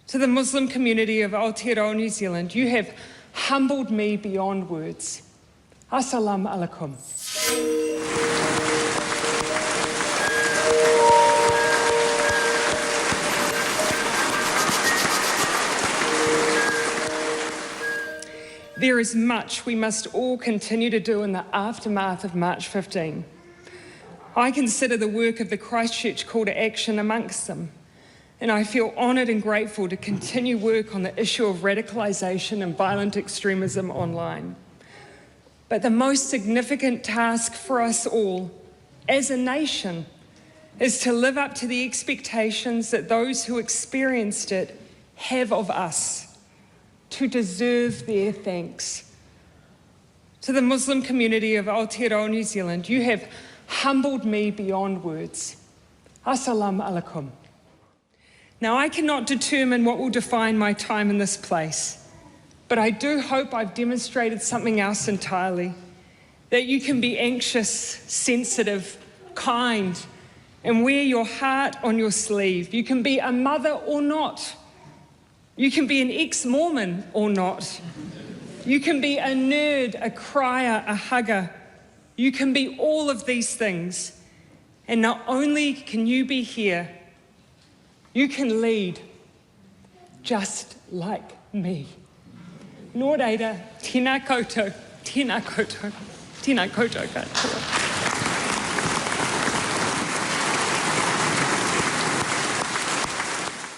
To the Muslim community of Aotearoa, New Zealand, you have humbled me beyond words. Assalam Alaikum. There is much we must all continue to do in the aftermath of March 15. I consider the work of the Christchurch Call to Action amongst them, and I feel honoured and grateful to continue work on the issue of radicalisation and violent extremism online. But the most significant task for us all, as a nation, is to live up to the expectations that those who experienced it have of us, to deserve their thanks. To the Muslim community of Aotearoa, New Zealand, you have humbled me beyond words. Assalam Alaikum. Now, I cannot determine what will define my time in this place, but I do hope I've demonstrated something else entirely, that you can be anxious, sensitive, kind, and wear your heart on your sleeve. You can be a mother or not. You can be an ex-Mormon or not. You can be a nerd, a crier, a hugger. You can be all of these things. And not only can you be here, you can lead, just like me. Nō reira, tēnā koutou, tēnā koutou, tēnā koutou katoa.